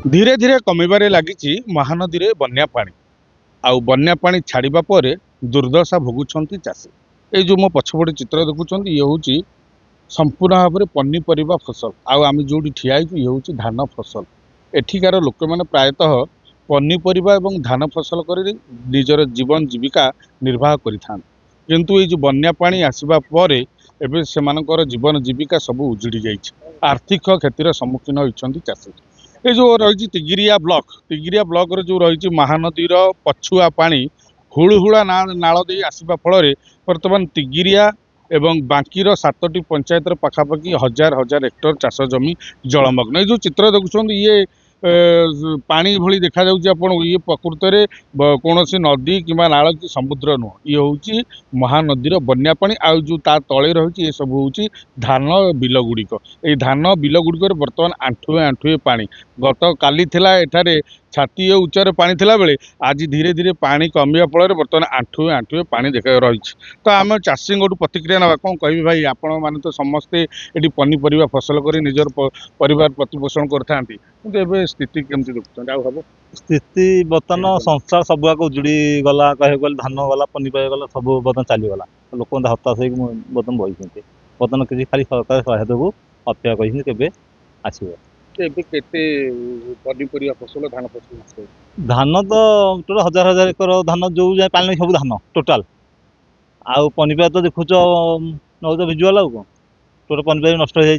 धीरे धीरे कमिबारे लागिछि महानदी रे बन्या पानी आउ बन्या पानी छाड़िबा परे दुर्दशा भोगुछंती चाषी। ए जो मो पछपटे चित्र देखुछंती ये होउछि संपूर्ण भाव में पनीपरिया फसल आउ आम जो ठिया ये होउछि धान फसल। एठिकार लोक मैंने प्रायतः पनीपरिया एवं धान फसल कर निजर जीवन जीविका निर्वाह करिथान। किंतु ये जो बन्या पानी आसीबा परे एबे सेमानकर जीवन जीविका सब उजुड़ी जाइछि। आर्थिक क्षतिर सम्मुखीन होइछंती चाषी। ये जो रही तिगिरिया ब्लॉक रे जो रही महानदी पछुआ पानी हुड़हुड़ा नाल दे आसवा फल बर्तमान तिगिरिया एवं बाकीर 7टी पंचायत पाखापाखि हजार हजार हेक्टर चाष जमी जलमग्न। ये जो चित्र देखुं ये पानी भली देखा जाउछि आपण ये प्रकृत में कौन नदी कि नाल कि समुद्र नुह ये हूँ महानदीर बन्या पानी आ जो ता तले रही ये सब हूँ धान बिल गुड़िक। ये धान बिल गुड़िक बर्तमान आंठुए आंठुए पानी गत काली थिला एठारे छाती उच्चार पानी थिला बेले आज धीरे धीरे पानी कमिया फल बर्तमान आंठुए आंठुए पानी देखा रही। तो आम चाषी प्रतिक्रिया ना कौन कह भाई आपण मैंने तो समस्ते ये पनीपरिया फसल कर निजर परिवार प्रतिपोषण कर स्थिति केमती देखुं स्थिति बर्तमान संसार सबुआक उजुड़ी गला कह धान गला पनीपरिया गला सब बर्तमान चलीगला लोक हताश हो बर्तमान बही बर्तमान किसी खाली सरकार सहायता को अपेक्षा करें आसो। फसल धान फसल धान तो टोटल हजार हजार एकर धान जो जाए पानी सब धान टोटाल आउ पनीपरिया तो देखुच नौ भिजुआल आउ कौन टोटल पनीपरिया नष्ट हो जाए।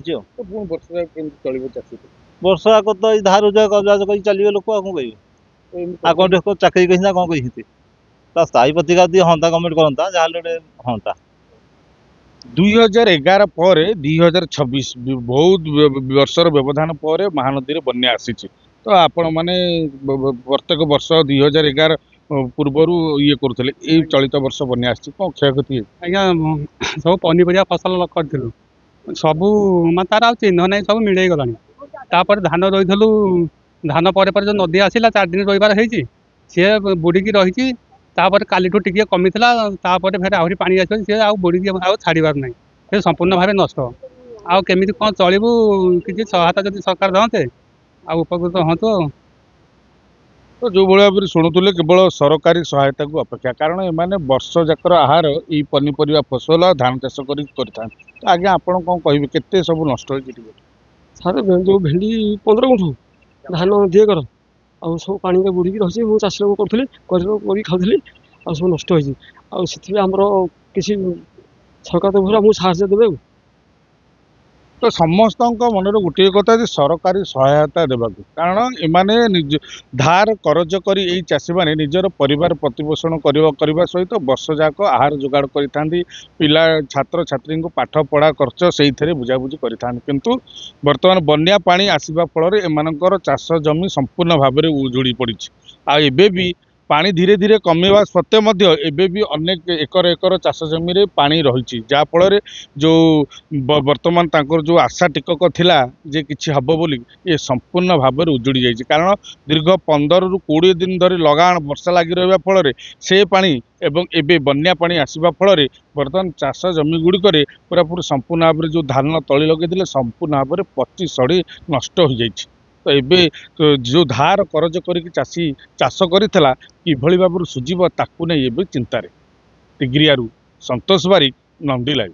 वर्ष आग तो धार रोजगार कर चलिए लोक आ कौन कह कौन चाकरी कहीं कौन कही स्थायी प्रतिकार दी हाँ गवर्नमेंट करता जहाँ हाँ 2011 पर 2026 बहुत वर्षर व्यवधान पर महानदी बन्या आसी। तो आपण मैंने प्रत्येक वर्ष 2011 पूर्वर ये करुले ये चलित वर्ष बन्या आसी कौन क्षयक्षति आज्ञा सब पनीपरिया फसल करूँ सबू तार आ चिन्ह ना सब मिल गला धान रही धान पर जो नदी आसला 4 दिन रहीबार सी बुड़िकी रही काली टिके कमी फेर आहरी पानी आस सी बुड़िकी छाड़बार ना फिर संपूर्ण भाव नष्ट आमि कौन चलू किसी सहायता जब सरकार दे आ उपकृत हाँ। तो जो भाव में शुणुले केवल सरकारी सहायता को अपेक्षा कारण एमाने वर्ष जाकर आहार ये पनीपरिया फसल धान चाष कर आगे आपण कौन कहे केते सब नष्ट हो सारे जो भेंडी 15 गुंठ धान 2 एकर आ सब पानी बुड़ी रही मुझे चाष करी खाऊली आ सब नष्ट होमर किसी सरकार तरफ साहय देवे। तो समस्त मन गोटे कथा सरकारी सहायता देवा कारण एमाने धार करज कर चाषी मैंने निजर परिवार प्रतिपोषण करने सहित वर्ष जाक आहार जोगाड़ करि पिला छात्र छात्री को पाठ पढ़ा खर्च से बुझाबुझी किंतु वर्तमान बन्या पानी आसवा फल एमानकर चाष जमी संपूर्ण भाव में उजुड़ी पड़ी आबे भी पानी धीरे धीरे कमेवा सत्वे मध्य एबे भी अनेक एकर एकर चाष जमी रे पानी रही जाफल जो वर्तमान तांकर जो आशा टिकक थिला जे किछि हबो बोली ये संपूर्ण भाव में उजुड़ी जाइए कारण दीर्घ 15 रु 20 दिन धरी लगाण वर्षा लगी रहा फल से पानी एवं एबे बन्या पानी आसवा फल बर्तमान चाष जमी गुड़िक पूरा पूरी संपूर्ण भाव में जो धान तली लगे संपूर्ण भाव में पची सड़ी नष्ट हो जाइए। तो एबे जो धार करज करी चाषी चाष करितला किभଳି भाव सुझिब ताकू नहीं एबे चिंतारे। तिगिरियारू संतोष बारिक नंदी लाइव।